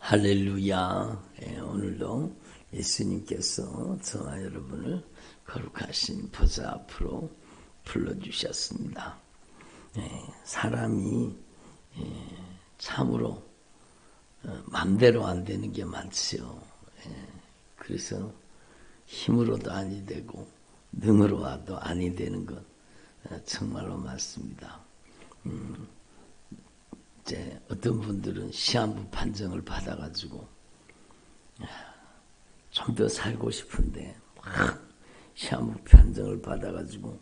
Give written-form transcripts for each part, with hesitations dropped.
할렐루야. 오늘도 예수님께서 저와 여러분을 거룩하신 보좌 앞으로 불러주셨습니다. 사람이 참으로 맘대로 안 되는 게 많지요. 그래서 힘으로도 아니 되고 능으로 와도 아니 되는 것 정말로 맞습니다. 이제 어떤 분들은 시한부 판정을 받아가지고 좀 더 살고 싶은데 막 시한부 판정을 받아가지고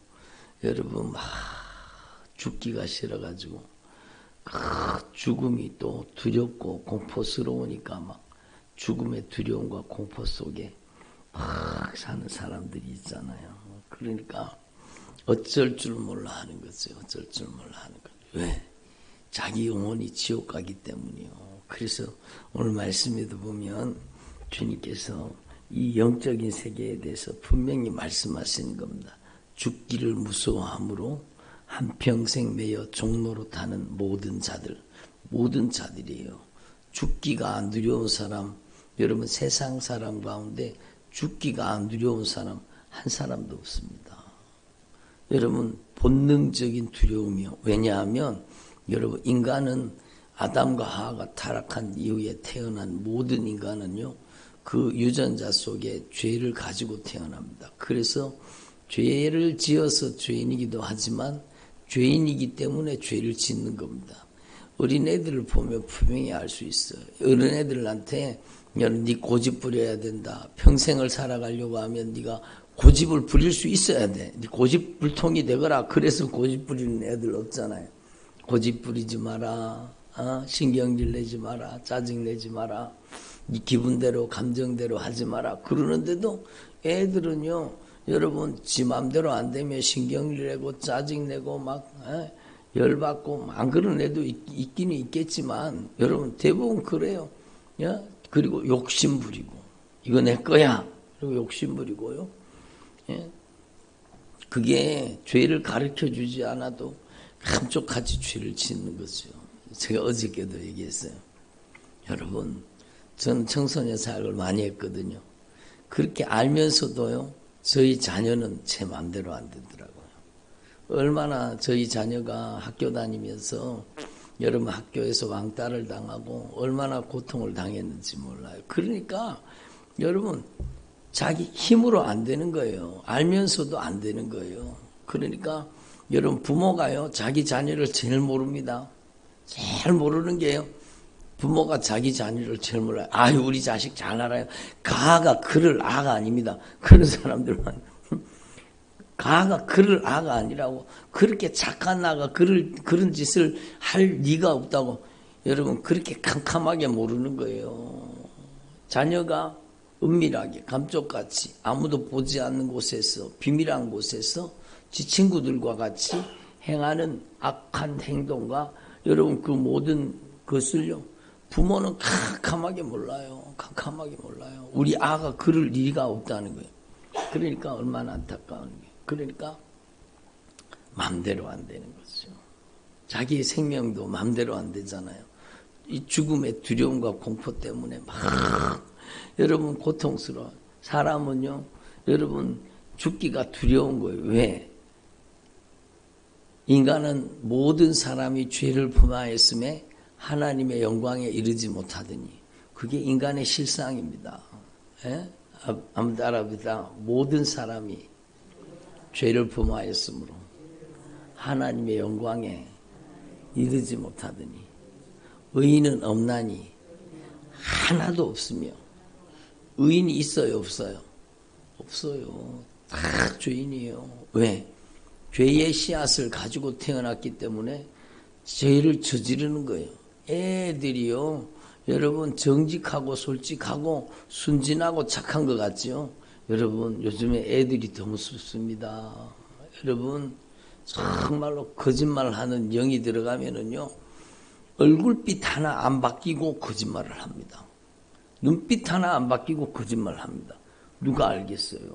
여러분 막 죽기가 싫어가지고 죽음이 또 두렵고 공포스러우니까 막 죽음의 두려움과 공포 속에 막 사는 사람들이 있잖아요. 그러니까 어쩔 줄 몰라 하는 거죠. 어쩔 줄 몰라 하는 거죠. 왜? 자기 영혼이 지옥 가기 때문이요. 그래서 오늘 말씀에도 보면 주님께서 이 영적인 세계에 대해서 분명히 말씀하시는 겁니다. 죽기를 무서워함으로 한평생 매여 종로로 타는 모든 자들이에요. 죽기가 안 두려운 사람, 여러분 세상 사람 가운데 죽기가 안 두려운 사람 한 사람도 없습니다. 여러분 본능적인 두려움이요. 왜냐하면 여러분 인간은 아담과 하와가 타락한 이후에 태어난 모든 인간은요. 그 유전자 속에 죄를 가지고 태어납니다. 그래서 죄를 지어서 죄인이기도 하지만 죄인이기 때문에 죄를 짓는 겁니다. 어린애들을 보면 분명히 알 수 있어요. 어린애들한테 네 고집 부려야 된다. 평생을 살아가려고 하면 네가 고집을 부릴 수 있어야 돼. 네 고집 불통이 되거라. 그래서 고집 부리는 애들 없잖아요. 고집 부리지 마라. 신경질 내지 마라. 짜증 내지 마라. 네 기분대로 감정대로 하지 마라. 그러는데도 애들은요. 여러분 지 맘대로 안 되면 신경질 내고 짜증 내고 막 열받고 안 그런 애도 있기는 있겠지만 여러분 대부분 그래요. 그리고 욕심 부리고 이거 내 거야. 그리고 욕심 부리고요. 그게 죄를 가르쳐 주지 않아도 감쪽같이 죄를 짓는 거죠. 제가 어저께도 얘기했어요. 여러분 저는 청소년 사역을 많이 했거든요. 그렇게 알면서도요. 저희 자녀는 제 마음대로 안 되더라고요. 얼마나 저희 자녀가 학교 다니면서 여러분 학교에서 왕따를 당하고 얼마나 고통을 당했는지 몰라요. 그러니까 여러분 자기 힘으로 안 되는 거예요. 알면서도 안 되는 거예요. 그러니까 여러분 부모가요. 자기 자녀를 제일 모릅니다. 제일 모르는 게요. 부모가 자기 자녀를 제일 몰라요. 아유 우리 자식 잘 알아요. 가가 그를 아가 아닙니다. 그런 사람들만 가가 그를 아가 아니라고. 그렇게 착한 아가 그런 짓을 할 리가 없다고. 여러분 그렇게 캄캄하게 모르는 거예요. 자녀가 은밀하게 감쪽같이 아무도 보지 않는 곳에서 비밀한 곳에서 지 친구들과 같이 행하는 악한 행동과 여러분 그 모든 것을요. 부모는 캄캄하게 몰라요. 캄캄하게 몰라요. 우리 아가 그럴 리가 없다는 거예요. 그러니까 얼마나 안타까운 거예요. 그러니까 마음대로 안 되는 거죠. 자기의 생명도 마음대로 안 되잖아요. 이 죽음의 두려움과 공포 때문에 막 여러분 고통스러워. 사람은요. 여러분 죽기가 두려운 거예요. 왜? 인간은 모든 사람이 죄를 범하였음에 하나님의 영광에 이르지 못하더니 그게 인간의 실상입니다. 한번 따라합니다. 모든 사람이 죄를 범하였으므로 하나님의 영광에 이르지 못하더니 의인은 없나니 하나도 없으며 의인이 있어요 없어요? 없어요. 다 죄인이에요. 왜? 죄의 씨앗을 가지고 태어났기 때문에 죄를 저지르는 거예요. 애들이요. 여러분 정직하고 솔직하고 순진하고 착한 것 같죠? 여러분 요즘에 애들이 더 무섭습니다. 여러분 정말로 거짓말하는 영이 들어가면은요. 얼굴빛 하나 안 바뀌고 거짓말을 합니다. 눈빛 하나 안 바뀌고 거짓말을 합니다. 누가 알겠어요?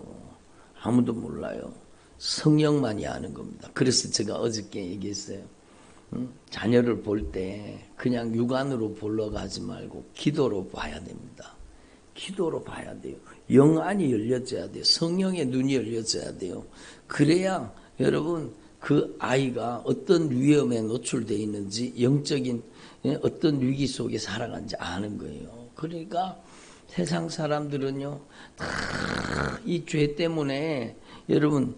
아무도 몰라요. 성령만이 아는 겁니다. 그래서 제가 어저께 얘기했어요. 자녀를 볼 때 그냥 육안으로 보러 가지 말고 기도로 봐야 됩니다. 기도로 봐야 돼요. 영안이 열려져야 돼요. 성령의 눈이 열려져야 돼요. 그래야 여러분 그 아이가 어떤 위험에 노출되어 있는지 영적인 어떤 위기 속에 살아간지 아는 거예요. 그러니까 세상 사람들은요 다 이 죄 때문에 여러분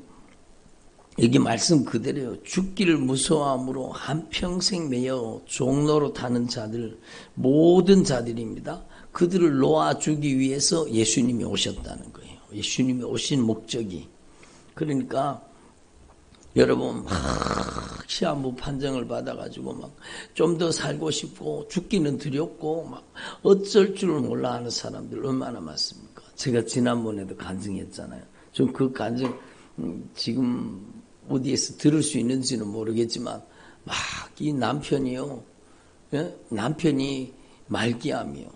여기 말씀 그대로요. 죽기를 무서워함으로 한평생 매여 종로로 타는 자들 모든 자들입니다. 그들을 놓아주기 위해서 예수님이 오셨다는 거예요. 예수님이 오신 목적이. 그러니까 여러분 막 시한부 판정을 받아가지고 막 좀 더 살고 싶고 죽기는 두렵고 막 어쩔 줄을 몰라 하는 사람들 얼마나 많습니까? 제가 지난번에도 간증했잖아요. 좀 그 간증 지금 어디에서 들을 수 있는지는 모르겠지만 막 이 남편이요. 남편이 말기암이요.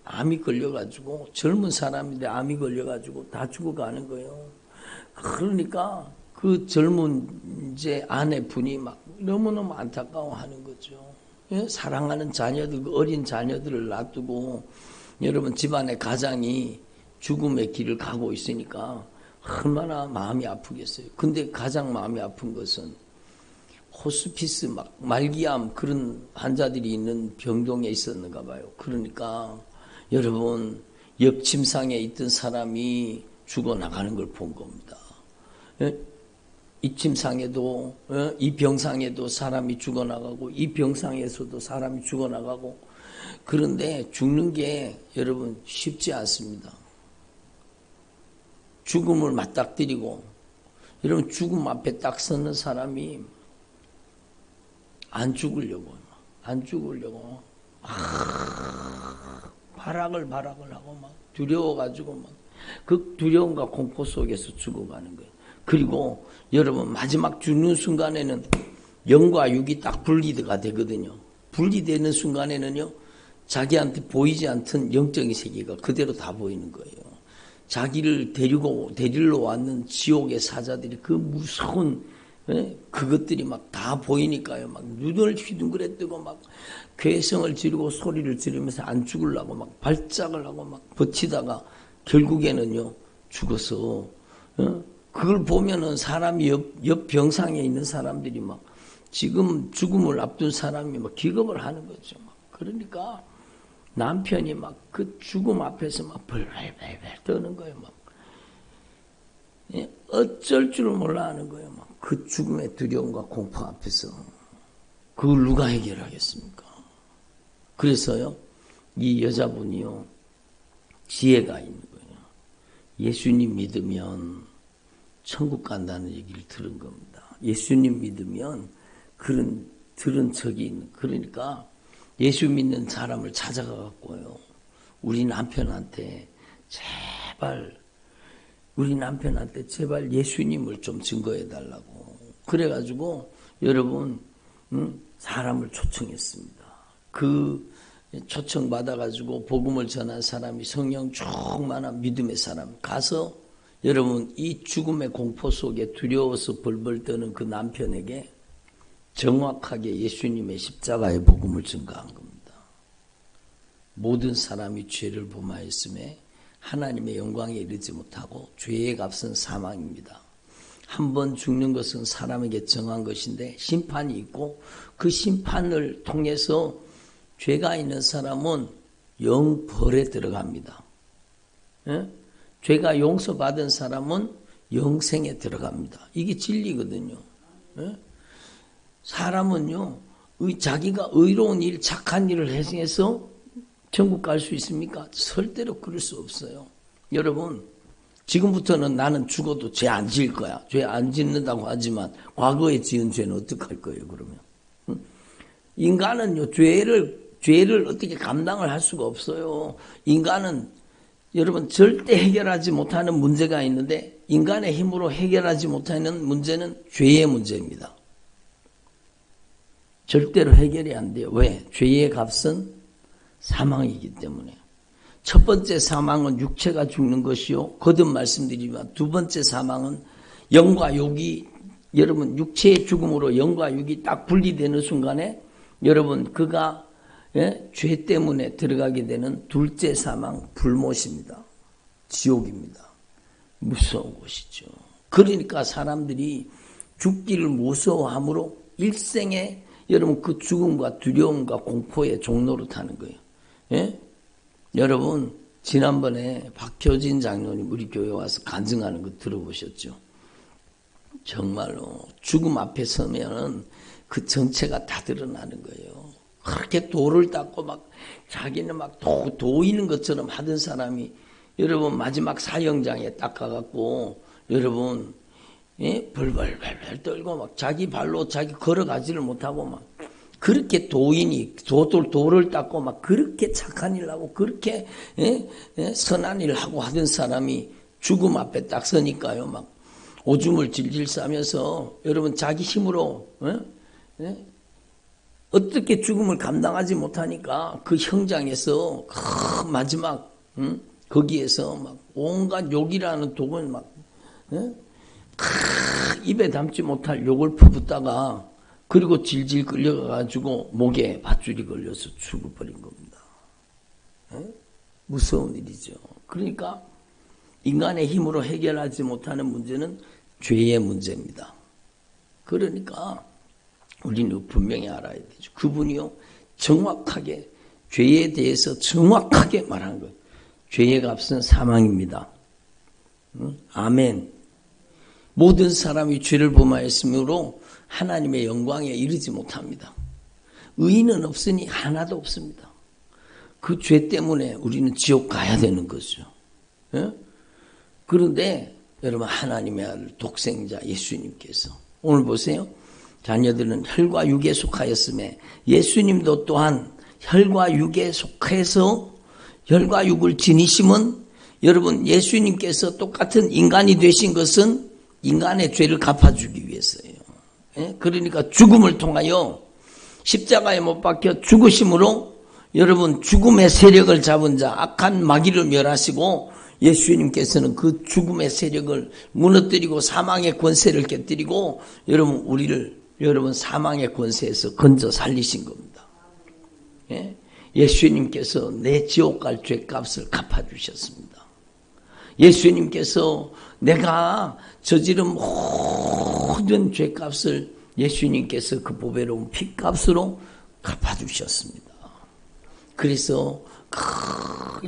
암이 걸려가지고 젊은 사람인데 암이 걸려가지고 다 죽어가는 거예요. 그러니까 그 젊은 이제 아내분이 막 너무너무 안타까워하는 거죠. 사랑하는 자녀들, 어린 자녀들을 놔두고 여러분 집안의 가장이 죽음의 길을 가고 있으니까 얼마나 마음이 아프겠어요. 근데 가장 마음이 아픈 것은 호스피스 막 말기암 그런 환자들이 있는 병동에 있었는가 봐요. 그러니까 여러분 옆 침상에 있던 사람이 죽어나가는 걸 본 겁니다. 이 침상에도 이 병상에도 사람이 죽어나가고 이 병상에서도 사람이 죽어나가고 그런데 죽는 게 여러분 쉽지 않습니다. 죽음을 맞닥뜨리고 여러분 죽음 앞에 딱 서는 사람이 안 죽으려고 발악을 하고 막 두려워가지고 막 그 두려움과 공포 속에서 죽어가는 거예요. 그리고 여러분 마지막 죽는 순간에는 영과 육이 딱 분리가 되거든요. 분리되는 순간에는요 자기한테 보이지 않던 영적인 세계가 그대로 다 보이는 거예요. 자기를 데리러 왔는 지옥의 사자들이 그 무서운 그것들이 막 다 보이니까요. 막 눈을 휘둥그레 뜨고 막 괴성을 지르고 소리를 지르면서 안 죽으려고 막 발작을 하고 막 버티다가 결국에는요 죽어서 그걸 보면은 사람이 옆 병상에 있는 사람들이 막 지금 죽음을 앞둔 사람이 막 기겁을 하는 거죠. 막 그러니까 남편이 막 그 죽음 앞에서 막 벌벌벌 떠는 거예요. 막 어쩔 줄을 몰라 하는 거예요. 막 그 죽음의 두려움과 공포 앞에서 그걸 누가 해결하겠습니까? 그래서요 이 여자분이요 지혜가 있는 거예요. 예수님 믿으면 천국 간다는 얘기를 들은 겁니다. 예수님 믿으면 들은 적이 있는 그러니까 예수 믿는 사람을 찾아가 갖고요. 우리 남편한테 제발 예수님을 좀 증거해 달라고. 그래가지고 여러분 사람을 초청했습니다. 그 초청 받아가지고 복음을 전한 사람이 성령 충만한 믿음의 사람 가서 여러분 이 죽음의 공포 속에 두려워서 벌벌 떠는 그 남편에게 정확하게 예수님의 십자가의 복음을 증거한 겁니다. 모든 사람이 죄를 범하였음에 하나님의 영광에 이르지 못하고 죄의 값은 사망입니다. 한 번 죽는 것은 사람에게 정한 것인데 심판이 있고 그 심판을 통해서 죄가 있는 사람은 영벌에 들어갑니다. 죄가 용서받은 사람은 영생에 들어갑니다. 이게 진리거든요. 사람은요, 자기가 의로운 일, 착한 일을 해서 천국 갈 수 있습니까? 절대로 그럴 수 없어요. 여러분, 지금부터는 나는 죽어도 죄 안 지을 거야. 죄 안 짓는다고 하지만 과거에 지은 죄는 어떡할 거예요, 그러면? 인간은요, 죄를 어떻게 감당을 할 수가 없어요. 인간은 여러분 절대 해결하지 못하는 문제가 있는데 인간의 힘으로 해결하지 못하는 문제는 죄의 문제입니다. 절대로 해결이 안 돼요. 왜? 죄의 값은 사망이기 때문에. 첫 번째 사망은 육체가 죽는 것이요. 거듭 말씀드리지만 두 번째 사망은 영과 육이 여러분 육체의 죽음으로 영과 육이 딱 분리되는 순간에 여러분 그가 죄 때문에 들어가게 되는 둘째 사망 불못입니다. 지옥입니다. 무서운 곳이죠. 그러니까 사람들이 죽기를 무서워함으로 일생에 여러분 그 죽음과 두려움과 공포의 종로로 타는 거예요. 예? 여러분 지난번에 박효진 장로님 우리 교회 와서 간증하는 거 들어보셨죠? 정말로 죽음 앞에 서면은 그 전체가 다 드러나는 거예요. 그렇게 돌을 닦고 막 자기는 막 도이는 것처럼 하던 사람이 여러분 마지막 사형장에 딱 가갖고 여러분 벌벌벌 떨고 막 자기 발로 자기 걸어가지를 못하고 막 그렇게 도인이 돌을 닦고 막 그렇게 착한 일 하고 그렇게 선한 일 하고 하던 사람이 죽음 앞에 딱 서니까요 막 오줌을 질질 싸면서 여러분 자기 힘으로 어떻게 죽음을 감당하지 못하니까 그 형장에서 마지막 거기에서 막 온갖 욕이라는 독을 막 입에 담지 못할 욕을 퍼붓다가 그리고 질질 끌려가가지고 목에 밧줄이 걸려서 죽어버린 겁니다. 무서운 일이죠. 그러니까 인간의 힘으로 해결하지 못하는 문제는 죄의 문제입니다. 그러니까 우리는 분명히 알아야 되죠. 그분이요 정확하게 죄에 대해서 정확하게 말한 거예요. 죄의 값은 사망입니다. 아멘. 모든 사람이 죄를 범하였으므로 하나님의 영광에 이르지 못합니다. 의인은 없으니 하나도 없습니다. 그 죄 때문에 우리는 지옥 가야 되는 거죠. 그런데 여러분 하나님의 아들 독생자 예수님께서 오늘 보세요. 자녀들은 혈과 육에 속하였음에 예수님도 또한 혈과 육에 속해서 혈과 육을 지니심은 여러분 예수님께서 똑같은 인간이 되신 것은 인간의 죄를 갚아주기 위해서예요. 그러니까 죽음을 통하여 십자가에 못 박혀 죽으심으로 여러분 죽음의 세력을 잡은 자 악한 마귀를 멸하시고 예수님께서는 그 죽음의 세력을 무너뜨리고 사망의 권세를 깨뜨리고 우리를 여러분 사망의 권세에서 건져 살리신 겁니다. 예수님께서 내 지옥 갈 죄값을 갚아주셨습니다. 예수님께서 내가 저지른 모든 죄값을 예수님께서 그 보배로운 피값으로 갚아주셨습니다. 그래서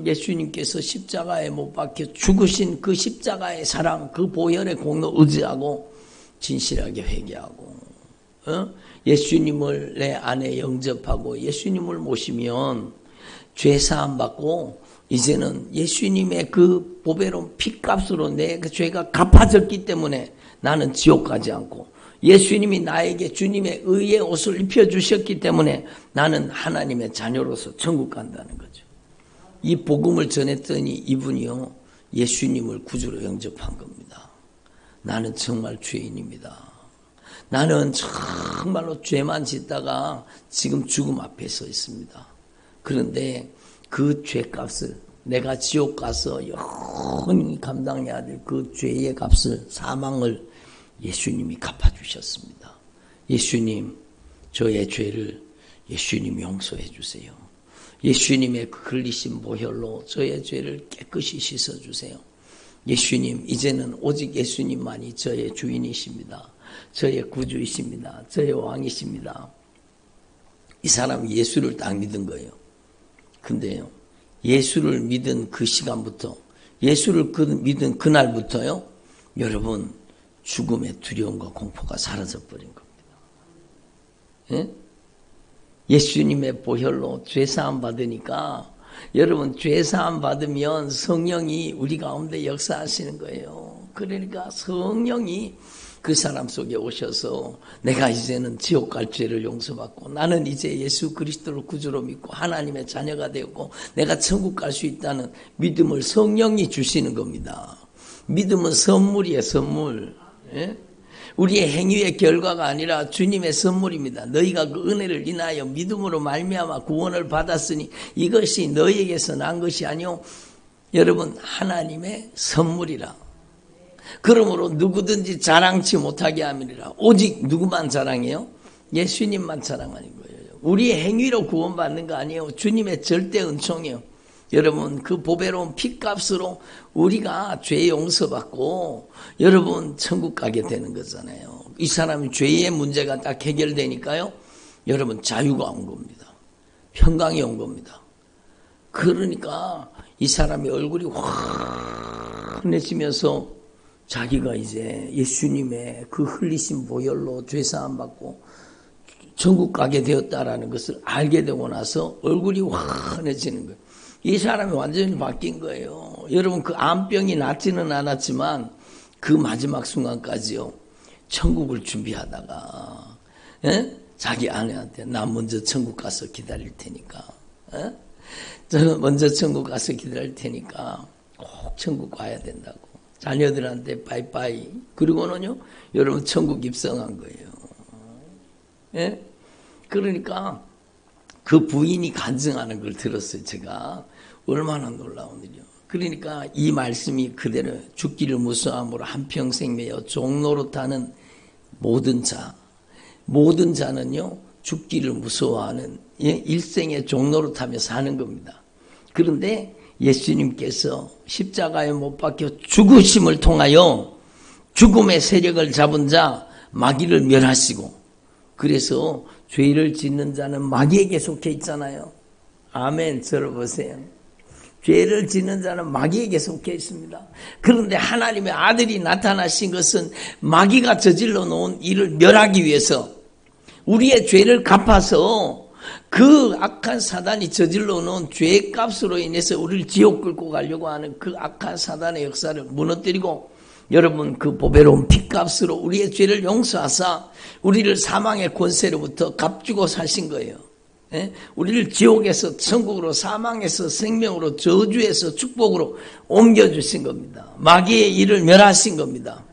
예수님께서 십자가에 못 박혀 죽으신 그 십자가의 사랑, 그 보혈의 공로 의지하고 진실하게 회개하고 예수님을 내 안에 영접하고 예수님을 모시면 죄사함 받고 이제는 예수님의 그 보배로운 피값으로 내 그 죄가 갚아졌기 때문에 나는 지옥 가지 않고 예수님이 나에게 주님의 의의 옷을 입혀주셨기 때문에 나는 하나님의 자녀로서 천국 간다는 거죠. 이 복음을 전했더니 이분이요 예수님을 구주로 영접한 겁니다. 나는 정말 죄인입니다. 나는 정말로 죄만 짓다가 지금 죽음 앞에 서 있습니다. 그런데 그 죄값을 내가 지옥 가서 영원히 감당해야 될 그 죄의 값을 사망을 예수님이 갚아주셨습니다. 예수님 저의 죄를 예수님 용서해 주세요. 예수님의 그 흘리신 보혈로 저의 죄를 깨끗이 씻어주세요. 예수님 이제는 오직 예수님만이 저의 주인이십니다. 저의 구주이십니다. 저의 왕이십니다. 이 사람이 예수를 딱 믿은 거예요. 근데요 예수를 믿은 그 시간부터 예수를 믿은 그날부터요 여러분 죽음의 두려움과 공포가 사라져버린 겁니다. 예수님의 보혈로 죄사함 받으니까 여러분 죄사함 받으면 성령이 우리 가운데 역사하시는 거예요. 그러니까 성령이 그 사람 속에 오셔서 내가 이제는 지옥 갈 죄를 용서받고 나는 이제 예수 그리스도를 구주로 믿고 하나님의 자녀가 되었고 내가 천국 갈 수 있다는 믿음을 성령이 주시는 겁니다. 믿음은 선물이에요. 선물. 우리의 행위의 결과가 아니라 주님의 선물입니다. 너희가 그 은혜를 인하여 믿음으로 말미암아 구원을 받았으니 이것이 너희에게서 난 것이 아니요 여러분 하나님의 선물이라. 그러므로 누구든지 자랑치 못하게 함이니라. 오직 누구만 자랑해요? 예수님만 자랑하는 거예요. 우리의 행위로 구원받는 거 아니에요. 주님의 절대 은총이에요. 여러분, 그 보배로운 핏값으로 우리가 죄 용서받고 여러분 천국 가게 되는 거잖아요. 이 사람이 죄의 문제가 딱 해결되니까요, 여러분 자유가 온 겁니다. 평강이 온 겁니다. 그러니까 이 사람의 얼굴이 환해지면서 자기가 이제 예수님의 그 흘리신 보혈로 죄사함 받고 천국 가게 되었다라는 것을 알게 되고 나서 얼굴이 환해지는 거예요. 이 사람이 완전히 바뀐 거예요. 여러분, 그 암병이 낫지는 않았지만 그 마지막 순간까지요, 천국을 준비하다가 자기 아내한테 나 먼저 천국 가서 기다릴 테니까, 저는 먼저 천국 가서 기다릴 테니까 꼭 천국 가야 된다고 자녀들한테 빠이빠이. 그리고는요, 여러분 천국 입성한 거예요. 그러니까 그 부인이 간증하는 걸 들었어요. 제가 얼마나 놀라운 일이요. 그러니까 이 말씀이 그대로 죽기를 무서워함으로 한평생 매여 종노릇하는 모든 자는요 죽기를 무서워하는 일생의 종노릇하며 사는 겁니다. 그런데 예수님께서 십자가에 못 박혀 죽으심을 통하여 죽음의 세력을 잡은 자 마귀를 멸하시고, 그래서 죄를 짓는 자는 마귀에게 속해 있잖아요. 아멘. 들어보세요. 죄를 짓는 자는 마귀에게 속해 있습니다. 그런데 하나님의 아들이 나타나신 것은 마귀가 저질러 놓은 일을 멸하기 위해서, 우리의 죄를 갚아서 그 악한 사단이 저질러 놓은 죄의 값으로 인해서 우리를 지옥 끌고 가려고 하는 그 악한 사단의 역사를 무너뜨리고, 여러분 그 보배로운 핏값으로 우리의 죄를 용서하사 우리를 사망의 권세로부터 값주고 사신 거예요. 우리를 지옥에서 천국으로, 사망에서 생명으로, 저주에서 축복으로 옮겨주신 겁니다. 마귀의 일을 멸하신 겁니다.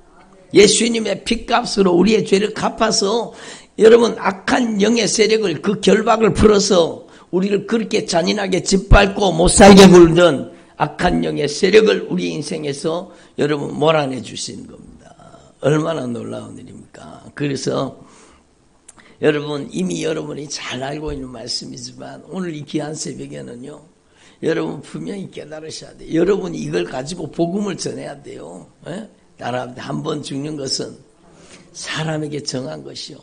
예수님의 핏값으로 우리의 죄를 갚아서 여러분 악한 영의 세력을, 그 결박을 풀어서 우리를 그렇게 잔인하게 짓밟고 못살게 굴던 악한 영의 세력을 우리 인생에서 여러분 몰아내 주시는 겁니다. 얼마나 놀라운 일입니까? 그래서 여러분, 이미 여러분이 잘 알고 있는 말씀이지만 오늘 이 귀한 새벽에는요, 여러분 분명히 깨달으셔야 돼요. 여러분이 이걸 가지고 복음을 전해야 돼요. 따라합니다. 한 번 죽는 것은 사람에게 정한 것이요,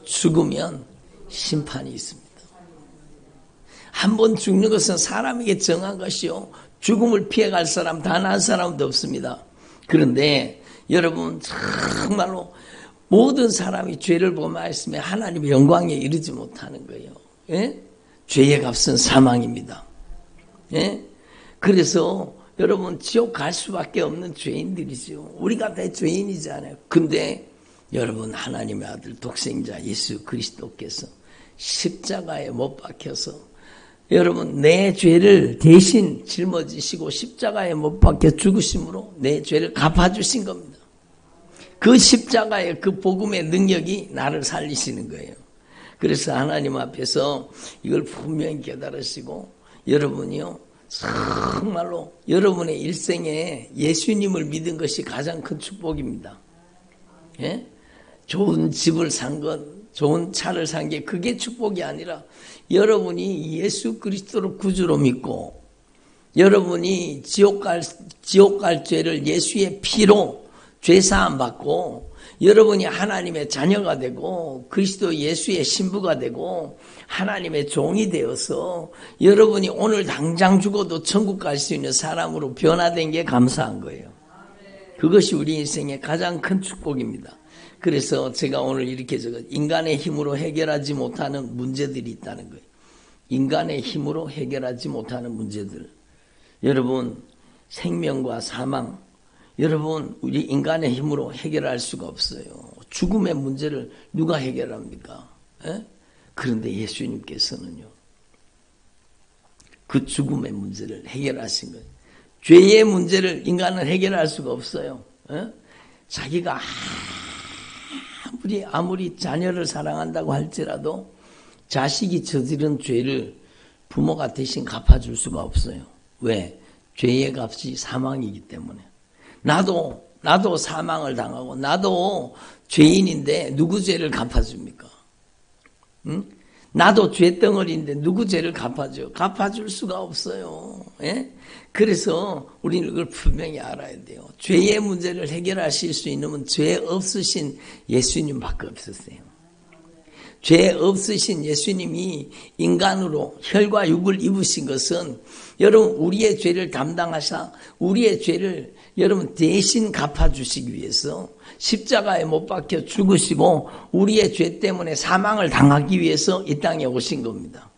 죽으면 심판이 있습니다. 한 번 죽는 것은 사람에게 정한 것이요, 죽음을 피해갈 사람 단 한 사람도 없습니다. 그런데 여러분 정말로 모든 사람이 죄를 범하였으면 하나님의 영광에 이르지 못하는 거예요. 죄의 값은 사망입니다. 그래서 여러분 지옥 갈 수밖에 없는 죄인들이죠. 우리가 다 죄인이잖아요. 근데 여러분 하나님의 아들 독생자 예수 그리스도께서 십자가에 못 박혀서 여러분 내 죄를 대신 짊어지시고 십자가에 못 박혀 죽으심으로 내 죄를 갚아주신 겁니다. 그 십자가의 그 복음의 능력이 나를 살리시는 거예요. 그래서 하나님 앞에서 이걸 분명히 깨달으시고, 여러분이요 정말로 여러분의 일생에 예수님을 믿은 것이 가장 큰 축복입니다. 좋은 집을 산 것, 좋은 차를 산 게 그게 축복이 아니라 여러분이 예수 그리스도를 구주로 믿고, 여러분이 지옥 갈 죄를 예수의 피로 죄사함 받고, 여러분이 하나님의 자녀가 되고 그리스도 예수의 신부가 되고 하나님의 종이 되어서 여러분이 오늘 당장 죽어도 천국 갈 수 있는 사람으로 변화된 게 감사한 거예요. 그것이 우리 인생의 가장 큰 축복입니다. 그래서 제가 오늘 이렇게 인간의 힘으로 해결하지 못하는 문제들이 있다는 거예요. 인간의 힘으로 해결하지 못하는 문제들. 여러분 생명과 사망, 여러분 우리 인간의 힘으로 해결할 수가 없어요. 죽음의 문제를 누가 해결합니까? 그런데 예수님께서는요 그 죽음의 문제를 해결하신 거예요. 죄의 문제를 인간은 해결할 수가 없어요. 자기가 아무리 자녀를 사랑한다고 할지라도 자식이 저지른 죄를 부모가 대신 갚아줄 수가 없어요. 왜? 죄의 값이 사망이기 때문에. 나도 나도 사망을 당하고 나도 죄인인데 누구 죄를 갚아줍니까? 응? 나도 죄덩어리인데 누구 죄를 갚아줘? 갚아줄 수가 없어요. 예? 그래서 우리는 이걸 분명히 알아야 돼요. 죄의 문제를 해결하실 수 있는 분, 죄 없으신 예수님밖에 없으세요. 죄 없으신 예수님이 인간으로 혈과 육을 입으신 것은 여러분 우리의 죄를 담당하사 우리의 죄를 여러분 대신 갚아주시기 위해서 십자가에 못 박혀 죽으시고 우리의 죄 때문에 사망을 당하기 위해서 이 땅에 오신 겁니다.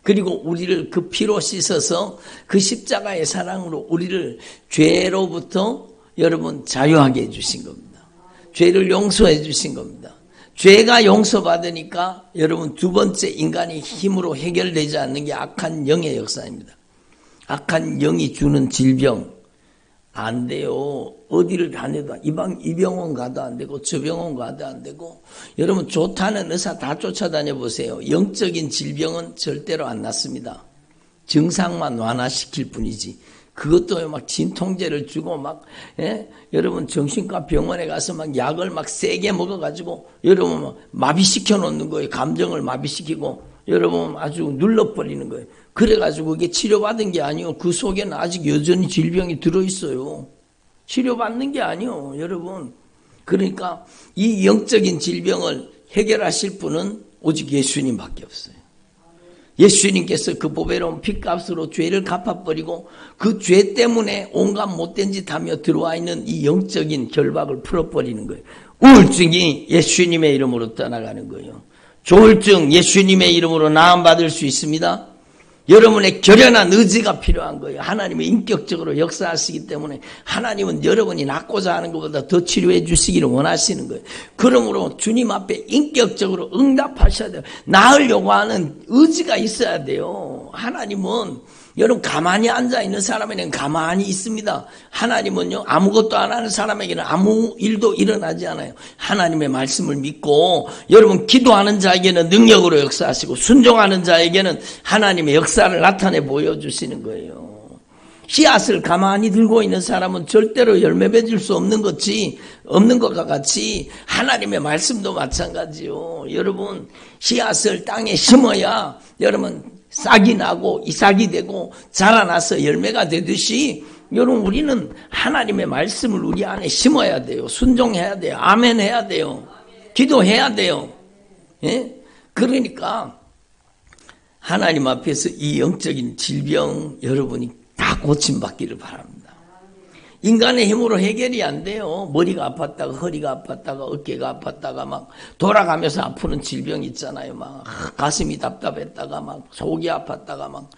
그리고 우리를 그 피로 씻어서 그 십자가의 사랑으로 우리를 죄로부터 여러분 자유하게 해주신 겁니다. 죄를 용서해 주신 겁니다. 죄가 용서받으니까 여러분 두 번째 인간의 힘으로 해결되지 않는 게 악한 영의 역사입니다. 악한 영이 주는 질병 안 돼요. 어디를 다녀도 이 병원 가도 안 되고 저 병원 가도 안 되고 여러분 좋다는 의사 다 쫓아다녀 보세요. 영적인 질병은 절대로 안 낫습니다. 증상만 완화시킬 뿐이지. 그것도 막 진통제를 주고 막 여러분 정신과 병원에 가서 막 약을 막 세게 먹어가지고 여러분 막 마비시켜 놓는 거예요. 감정을 마비시키고 여러분 아주 눌러버리는 거예요. 그래가지고 이게 치료받은 게 아니요. 그 속에는 아직 여전히 질병이 들어있어요. 치료받는 게 아니요. 여러분. 그러니까 이 영적인 질병을 해결하실 분은 오직 예수님밖에 없어요. 예수님께서 그 보배로운 핏값으로 죄를 갚아버리고 그 죄 때문에 온갖 못된 짓 하며 들어와 있는 이 영적인 결박을 풀어버리는 거예요. 우울증이 예수님의 이름으로 떠나가는 거예요. 조울증 예수님의 이름으로 나음받을 수 있습니다. 여러분의 결연한 의지가 필요한 거예요. 하나님이 인격적으로 역사하시기 때문에 하나님은 여러분이 낫고자 하는 것보다 더 치료해 주시기를 원하시는 거예요. 그러므로 주님 앞에 인격적으로 응답하셔야 돼요. 나으려고 하는 의지가 있어야 돼요. 하나님은 여러분 가만히 앉아있는 사람에게는 가만히 있습니다. 하나님은요 아무것도 안 하는 사람에게는 아무 일도 일어나지 않아요. 하나님의 말씀을 믿고 여러분 기도하는 자에게는 능력으로 역사하시고 순종하는 자에게는 하나님의 역사를 나타내 보여주시는 거예요. 씨앗을 가만히 들고 있는 사람은 절대로 열매 맺을 수 없는 것과 같이 하나님의 말씀도 마찬가지요. 여러분 씨앗을 땅에 심어야 여러분 싹이 나고 이삭이 되고 자라나서 열매가 되듯이 여러분 우리는 하나님의 말씀을 우리 안에 심어야 돼요. 순종해야 돼요. 아멘 해야 돼요. 기도해야 돼요. 예? 그러니까 하나님 앞에서 이 영적인 질병 여러분이 다 고침받기를 바랍니다. 인간의 힘으로 해결이 안 돼요. 머리가 아팠다가 허리가 아팠다가 어깨가 아팠다가 막 돌아가면서 아프는 질병 있잖아요. 막 가슴이 답답했다가 막 속이 아팠다가 막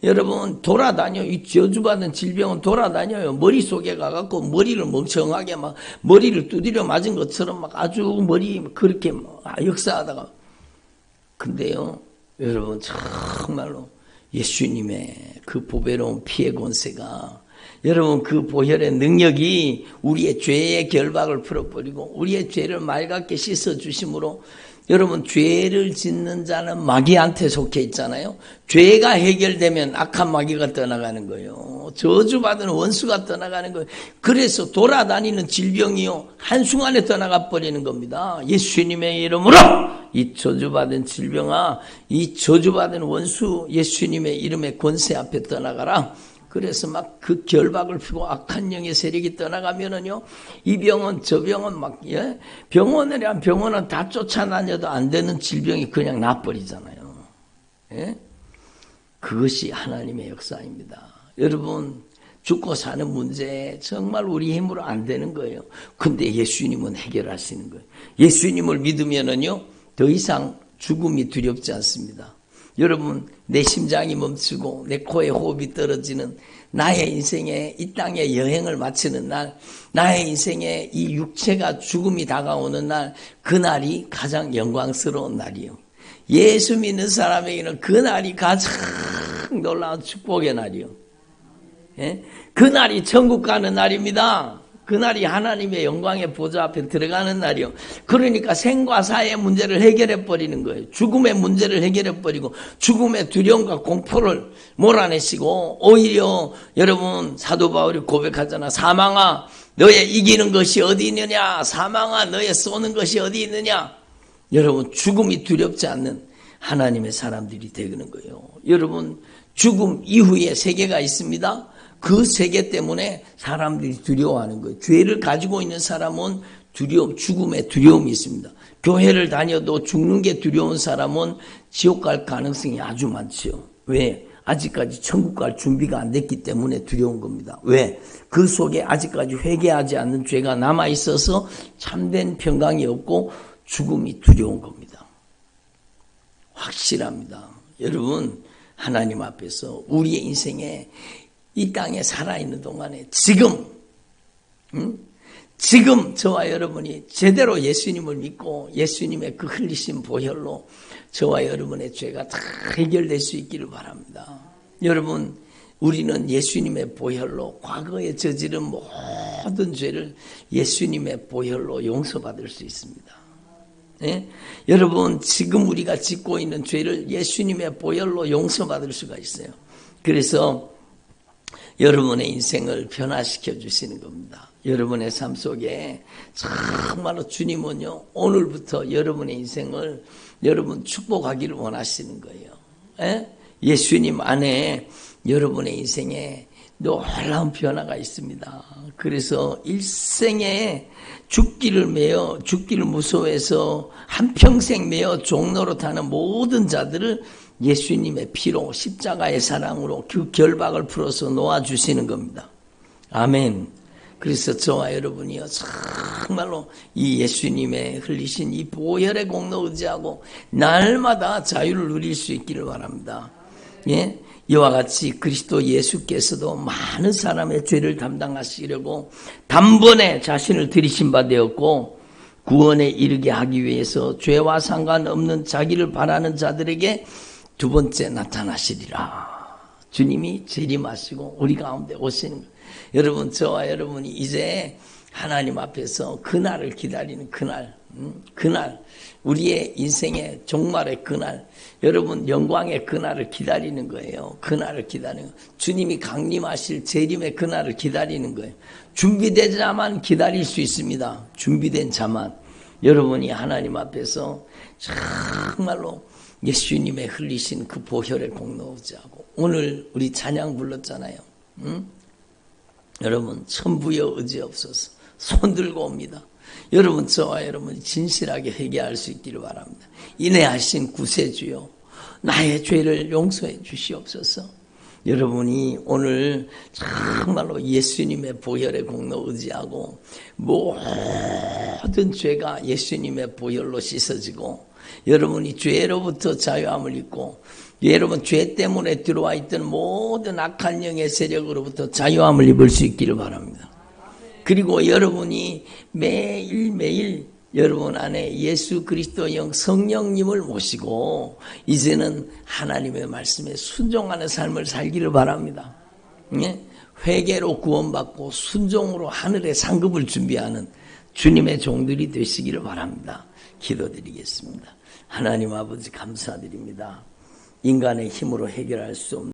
여러분 돌아다녀. 이 저주받은 질병은 돌아다녀요. 머릿속에 가갖고 머리를 멍청하게 막 머리를 두드려 맞은 것처럼 막 아주 머리 그렇게 막 역사하다가 근데요 여러분 정말로 예수님의 그 보배로운 피의 권세가 여러분 그 보혈의 능력이 우리의 죄의 결박을 풀어버리고 우리의 죄를 맑게 씻어주심으로 여러분 죄를 짓는 자는 마귀한테 속해 있잖아요. 죄가 해결되면 악한 마귀가 떠나가는 거예요. 저주받은 원수가 떠나가는 거예요. 그래서 돌아다니는 질병이요 한순간에 떠나가 버리는 겁니다. 예수님의 이름으로 이 저주받은 질병아 이 저주받은 원수 예수님의 이름의 권세 앞에 떠나가라. 그래서 막 그 결박을 피고 악한 영의 세력이 떠나가면은요, 이 병은 저 병은 막, 병원이란 병원은 다 쫓아다녀도 안 되는 질병이 그냥 나버리잖아요. 예? 그것이 하나님의 역사입니다. 여러분, 죽고 사는 문제 정말 우리 힘으로 안 되는 거예요. 근데 예수님은 해결하시는 거예요. 예수님을 믿으면은요, 더 이상 죽음이 두렵지 않습니다. 여러분 내 심장이 멈추고 내 코에 호흡이 떨어지는 나의 인생에 이 땅에 여행을 마치는 날 나의 인생에 이 육체가 죽음이 다가오는 날 그날이 가장 영광스러운 날이요. 예수 믿는 사람에게는 그날이 가장 놀라운 축복의 날이요. 예? 그날이 천국 가는 날입니다. 그날이 하나님의 영광의 보좌 앞에 들어가는 날이요. 그러니까 생과 사의 문제를 해결해버리는 거예요. 죽음의 문제를 해결해버리고 죽음의 두려움과 공포를 몰아내시고 오히려 여러분 사도 바울이 고백하잖아. 사망아 너의 이기는 것이 어디 있느냐? 사망아, 너의 쏘는 것이 어디 있느냐? 여러분, 죽음이 두렵지 않는 하나님의 사람들이 되는 거예요. 여러분, 죽음 이후에 세계가 있습니다. 그 세계 때문에 사람들이 두려워하는 거예요. 죄를 가지고 있는 사람은 죽음의 두려움이 있습니다. 교회를 다녀도 죽는 게 두려운 사람은 지옥 갈 가능성이 아주 많지요. 왜? 아직까지 천국 갈 준비가 안 됐기 때문에 두려운 겁니다. 왜? 그 속에 아직까지 회개하지 않는 죄가 남아있어서 참된 평강이 없고 죽음이 두려운 겁니다. 확실합니다. 여러분, 하나님 앞에서 우리의 인생에 이 땅에 살아있는 동안에 지금 저와 여러분이 제대로 예수님을 믿고 예수님의 그 흘리신 보혈로 저와 여러분의 죄가 다 해결될 수 있기를 바랍니다. 여러분, 우리는 예수님의 보혈로 과거에 저지른 모든 죄를 예수님의 보혈로 용서받을 수 있습니다. 예? 여러분, 지금 우리가 짓고 있는 죄를 예수님의 보혈로 용서받을 수가 있어요. 그래서 여러분의 인생을 변화시켜 주시는 겁니다. 여러분의 삶 속에 정말로 주님은요, 오늘부터 여러분의 인생을 여러분 축복하기를 원하시는 거예요. 예? 예수님 안에 여러분의 인생에 놀라운 변화가 있습니다. 그래서 일생에 죽기를 무서워해서 한평생 매어 종로로 타는 모든 자들을 예수님의 피로 십자가의 사랑으로 그 결박을 풀어서 놓아주시는 겁니다. 아멘. 그래서 저와 여러분이요, 정말로 이 예수님의 흘리신 이 보혈의 공로 의지하고 날마다 자유를 누릴 수 있기를 바랍니다. 예? 이와 같이 그리스도 예수께서도 많은 사람의 죄를 담당하시려고 단번에 자신을 들이신 바 되었고, 구원에 이르게 하기 위해서 죄와 상관없는 자기를 바라는 자들에게 두 번째 나타나시리라. 주님이 재림하시고 우리 가운데 오시는 거예요. 여러분, 저와 여러분이 이제 하나님 앞에서 그날을 기다리는 그날, 우리의 인생의 종말의 그날, 여러분 영광의 그날을 기다리는 거예요. 그날을 기다리는 거예요. 주님이 강림하실 재림의 그날을 기다리는 거예요. 준비된 자만 기다릴 수 있습니다. 준비된 자만. 여러분이 하나님 앞에서 정말로 예수님의 흘리신 그 보혈의 공로 의지하고, 오늘 우리 찬양 불렀잖아요. 여러분, 천부여 의지 없어서 손 들고 옵니다. 여러분, 저와 여러분이 진실하게 회개할 수 있기를 바랍니다. 인내하신 구세주여, 나의 죄를 용서해 주시옵소서. 여러분이 오늘 정말로 예수님의 보혈의 공로 의지하고 모든 죄가 예수님의 보혈로 씻어지고, 여러분이 죄로부터 자유함을 입고, 여러분 죄 때문에 들어와 있던 모든 악한 영의 세력으로부터 자유함을 입을 수 있기를 바랍니다. 그리고 여러분이 매일매일 여러분 안에 예수 그리스도 영 성령님을 모시고 이제는 하나님의 말씀에 순종하는 삶을 살기를 바랍니다. 회개로 구원받고 순종으로 하늘의 상급을 준비하는 주님의 종들이 되시기를 바랍니다. 기도드리겠습니다. 하나님 아버지, 감사드립니다. 인간의 힘으로 해결할 수 없는